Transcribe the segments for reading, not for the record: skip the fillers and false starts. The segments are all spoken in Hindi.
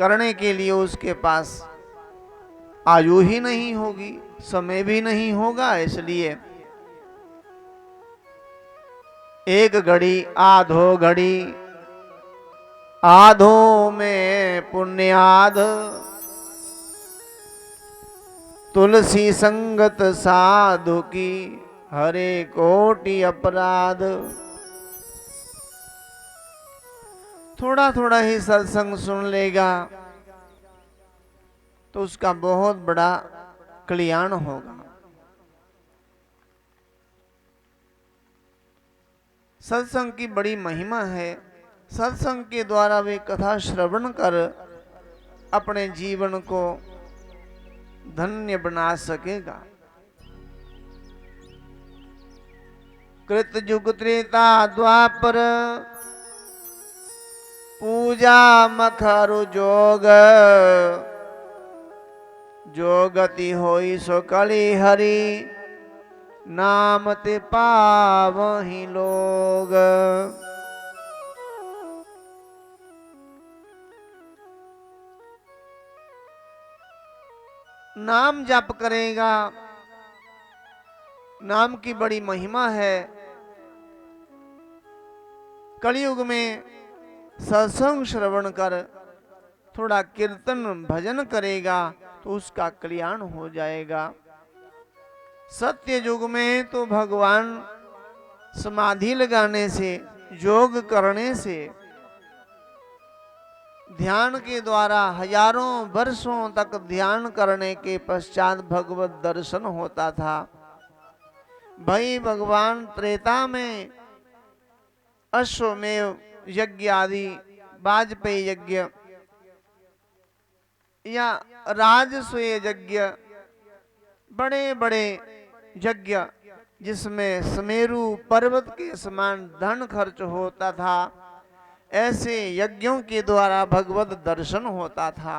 करने के लिए उसके पास आयु ही नहीं होगी, समय भी नहीं होगा। इसलिए एक घड़ी आधो घड़ी, आधो में पुण्याध, तुलसी संगत साधु की हरे कोटि अपराध। थोड़ा थोड़ा ही सत्संग सुन लेगा तो उसका बहुत बड़ा कल्याण होगा। सत्संग की बड़ी महिमा है। सत्संग के द्वारा वे कथा श्रवण कर अपने जीवन को धन्य बना सकेगा। कृत युग त्रेता द्वापर, पूजा मखरु जोग, जो गति होई सो कली हरि, नाम ते पावहि लोग। नाम जप करेगा, नाम की बड़ी महिमा है। कलयुग में सत्संग श्रवण कर थोड़ा कीर्तन भजन करेगा तो उसका कल्याण हो जाएगा। सत्य युग में तो भगवान समाधि लगाने से, योग करने से, ध्यान के द्वारा हजारों वर्षों तक ध्यान करने के पश्चात भगवत दर्शन होता था। भाई भगवान त्रेता में अश्वमेव यज्ञ आदि, वाजपेयी यज्ञ या राजसूय यज्ञ, बड़े बड़े यज्ञ जिसमें सुमेरु पर्वत के समान धन खर्च होता था, ऐसे यज्ञों के द्वारा भगवत दर्शन होता था।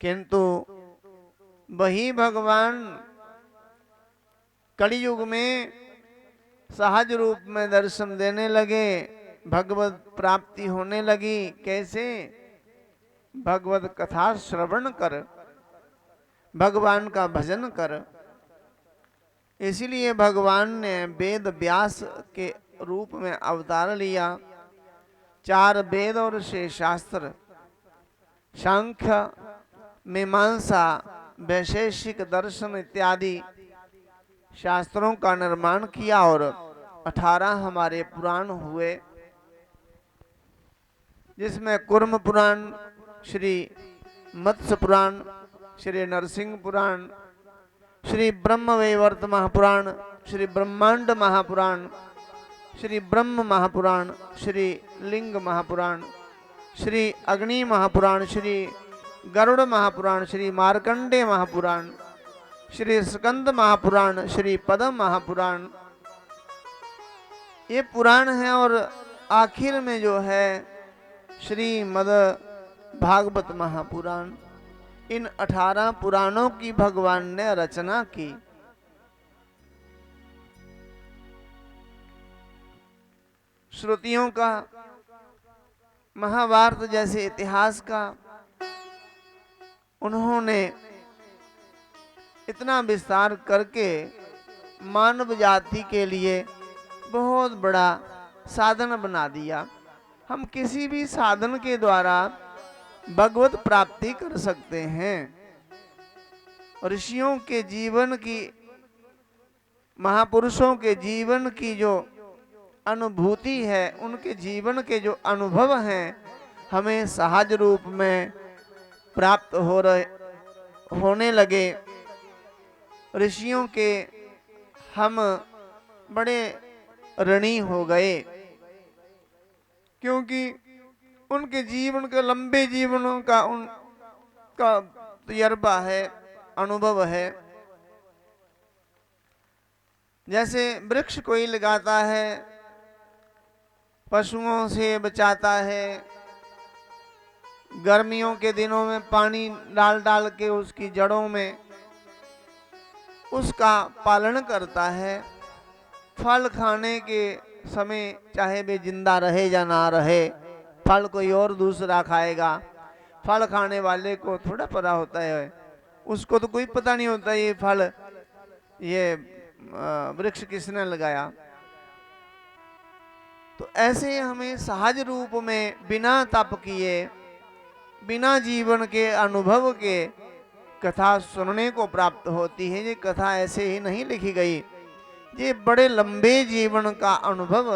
किंतु वही भगवान कलयुग में सहज रूप में दर्शन देने लगे, भगवत प्राप्ति होने लगी। कैसे? भगवत कथा श्रवण कर, भगवान का भजन कर। इसीलिए भगवान ने वेद व्यास के रूप में अवतार लिया। 4 वेद और 6 शास्त्र, सांख्य, मीमांसा, वैशेषिक दर्शन इत्यादि शास्त्रों का निर्माण किया और 18 हमारे पुराण हुए, जिसमें कुर्म पुराण, श्री मत्स्य पुराण, श्री नरसिंह पुराण, श्री ब्रह्मवैवर्त महापुराण, श्री ब्रह्मांड महापुराण, श्री ब्रह्म महापुराण, श्री लिंग महापुराण, श्री अग्नि महापुराण, श्री गरुड़ महापुराण, श्री मार्कंडे महापुराण, श्री स्कंद महापुराण, श्री पद्म महापुराण, ये पुराण है। और आखिर में जो है श्रीमद भागवत महापुराण। इन 18 पुराणों की भगवान ने रचना की। श्रुतियों का, महाभारत जैसे इतिहास का उन्होंने इतना विस्तार करके मानव जाति के लिए बहुत बड़ा साधन बना दिया। हम किसी भी साधन के द्वारा भगवत प्राप्ति कर सकते हैं। ऋषियों के जीवन की, महापुरुषों के जीवन की जो अनुभूति है, उनके जीवन के जो अनुभव हैं, हमें सहज रूप में प्राप्त होने लगे। ऋषियों के हम बड़े ऋणी हो गए, क्योंकि उनके जीवन के लंबे जीवनों का उनका तजर्बा है, अनुभव है। जैसे वृक्ष कोई लगाता है, पशुओं से बचाता है, गर्मियों के दिनों में पानी डाल डाल के उसकी जड़ों में उसका पालन करता है। फल खाने के समय चाहे वे जिंदा रहे या ना रहे, फल कोई और दूसरा खाएगा, फल खाने वाले को थोड़ा पता होता है, उसको तो कोई पता नहीं होता ये फल, ये वृक्ष किसने लगाया। तो ऐसे हमें सहज रूप में बिना तप किए, बिना जीवन के अनुभव के कथा सुनने को प्राप्त होती है। ये कथा ऐसे ही नहीं लिखी गई, ये बड़े लंबे जीवन का अनुभव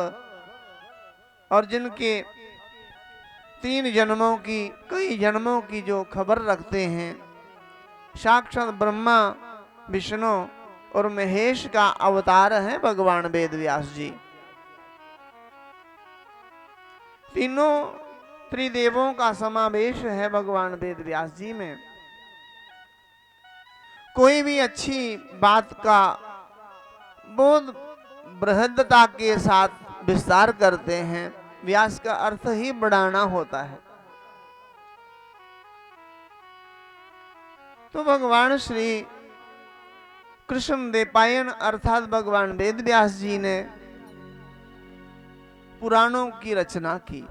और जिनके 3 जन्मों की, कई जन्मों की जो खबर रखते हैं, साक्षात ब्रह्मा विष्णु और महेश का अवतार है भगवान वेद व्यास जी। तीनों त्रिदेवों का समावेश है भगवान वेद व्यास जी में। कोई भी अच्छी बात का बहुत बृहदता के साथ विस्तार करते हैं, व्यास का अर्थ ही बढ़ाना होता है। तो भगवान श्री कृष्ण देवपायन अर्थात भगवान वेद व्यास जी ने पुराणों की रचना की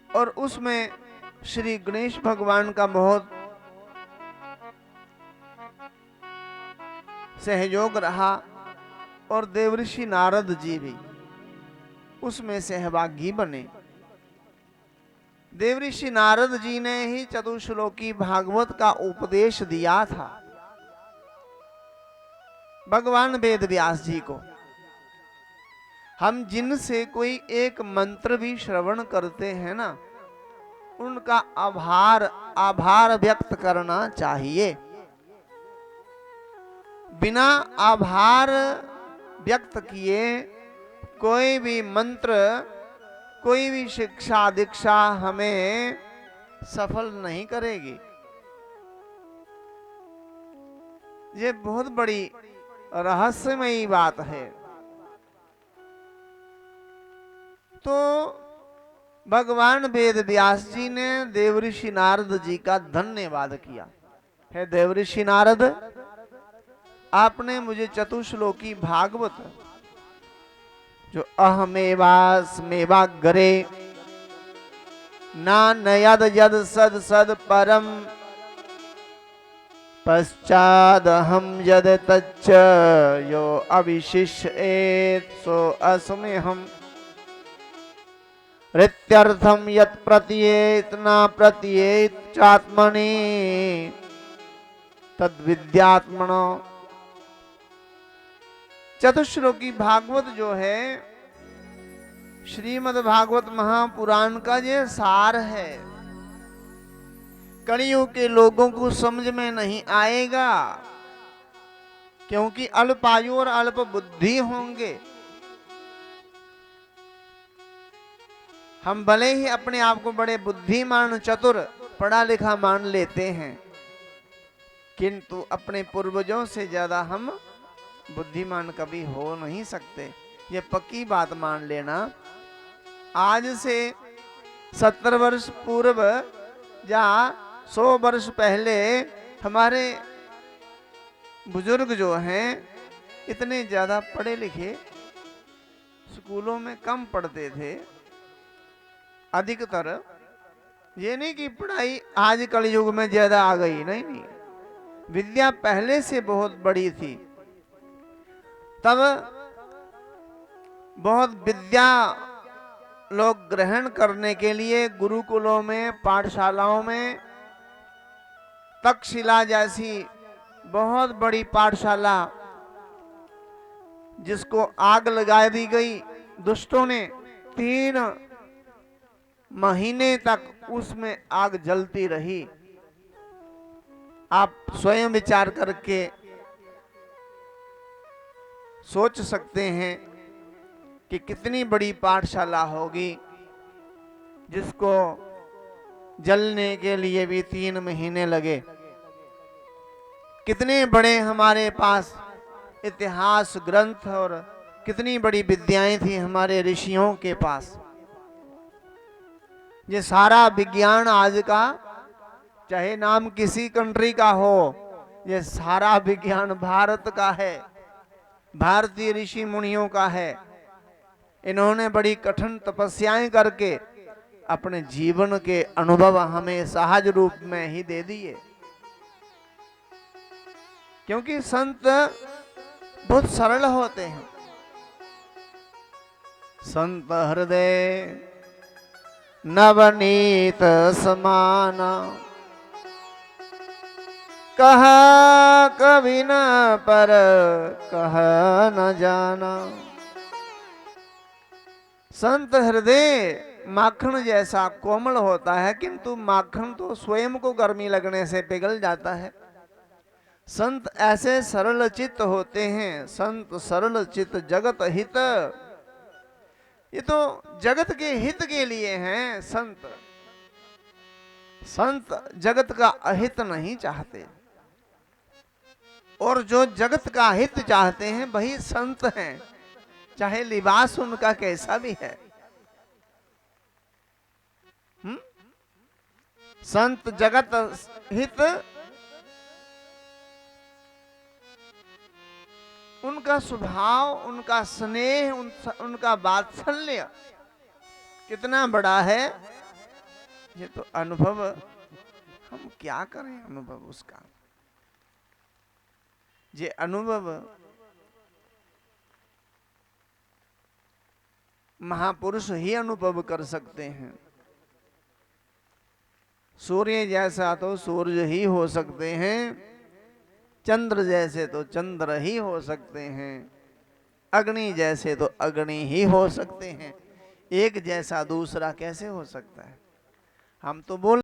और उसमें श्री गणेश भगवान का बहुत सहयोग रहा और देवऋषि नारद जी भी उसमें सहभागी बने। देवऋषि नारद जी ने ही चतुश्लोकी भागवत का उपदेश दिया था भगवान वेद व्यास जी को। हम जिनसे कोई एक मंत्र भी श्रवण करते हैं ना, उनका आभार व्यक्त करना चाहिए। बिना आभार व्यक्त किए कोई भी मंत्र, कोई भी शिक्षा दीक्षा हमें सफल नहीं करेगी। ये बहुत बड़ी रहस्यमयी बात है। तो भगवान वेद व्यास जी ने देवऋषि नारद जी का धन्यवाद किया। है देवऋषि नारद, आपने मुझे चतुश्लोकी भागवत जो अहमेवास्मेवाग्रे नान्यद यद सद सद परम पश्चादहं यद तच्च यो अविशिष्येत् सो अस्म्यहम् रित्यर्थम यत् प्रतीयेत न प्रतीयेत चात्मनि तद्विद्यात्मनो। चतुश्लोकी भागवत जो है श्रीमद् भागवत महापुराण का ये सार है। कलियुग के लोगों को समझ में नहीं आएगा क्योंकि अल्पायु और अल्प बुद्धि होंगे। हम भले ही अपने आप को बड़े बुद्धिमान, चतुर, पढ़ा लिखा मान लेते हैं, किंतु अपने पूर्वजों से ज्यादा हम बुद्धिमान कभी हो नहीं सकते। ये पक्की बात मान लेना। आज से 70 वर्ष पूर्व या 100 वर्ष पहले हमारे बुजुर्ग जो हैं इतने ज्यादा पढ़े लिखे स्कूलों में कम पढ़ते थे। अधिकतर ये नहीं कि पढ़ाई आज कलयुग में ज्यादा आ गई, नहीं नहीं, विद्या पहले से बहुत बड़ी थी। तब बहुत विद्या लोग ग्रहण करने के लिए गुरुकुलों में, पाठशालाओं में, तक्षशिला जैसी बहुत बड़ी पाठशाला जिसको आग लगा दी गई दुष्टों ने, 3 महीने तक उसमें आग जलती रही। आप स्वयं विचार करके सोच सकते हैं कि कितनी बड़ी पाठशाला होगी जिसको जलने के लिए भी 3 महीने लगे। कितने बड़े हमारे पास इतिहास ग्रंथ और कितनी बड़ी विद्याएं थी हमारे ऋषियों के पास। ये सारा विज्ञान आज का, चाहे नाम किसी कंट्री का हो, ये सारा विज्ञान भारत का है, भारतीय ऋषि मुनियों का है। इन्होंने बड़ी कठिन तपस्याएं करके अपने जीवन के अनुभव हमें सहज रूप में ही दे दिए। क्योंकि संत बहुत सरल होते हैं। संत हृदय नवनीत समाना, कह कभी न पर कह न जाना। संत हृदय माखन जैसा कोमल होता है, किंतु माखन तो स्वयं को गर्मी लगने से पिघल जाता है। संत ऐसे सरल चित्त होते हैं। संत सरल चित्त जगत हित, ये तो जगत के हित के लिए हैं संत। संत जगत का अहित नहीं चाहते, और जो जगत का हित चाहते हैं वही संत हैं, चाहे लिबास उनका कैसा भी है। संत जगत हित, उनका स्वभाव, उनका स्नेह, उनका वात्सल्य कितना बड़ा है, ये तो अनुभव, हम क्या करें अनुभव उसका। ये अनुभव महापुरुष ही अनुभव कर सकते हैं। सूर्य जैसा तो सूर्य ही हो सकते हैं, चंद्र जैसे तो चंद्र ही हो सकते हैं, अग्नि जैसे तो अग्नि ही हो सकते हैं। एक जैसा दूसरा कैसे हो सकता है। हम तो बोल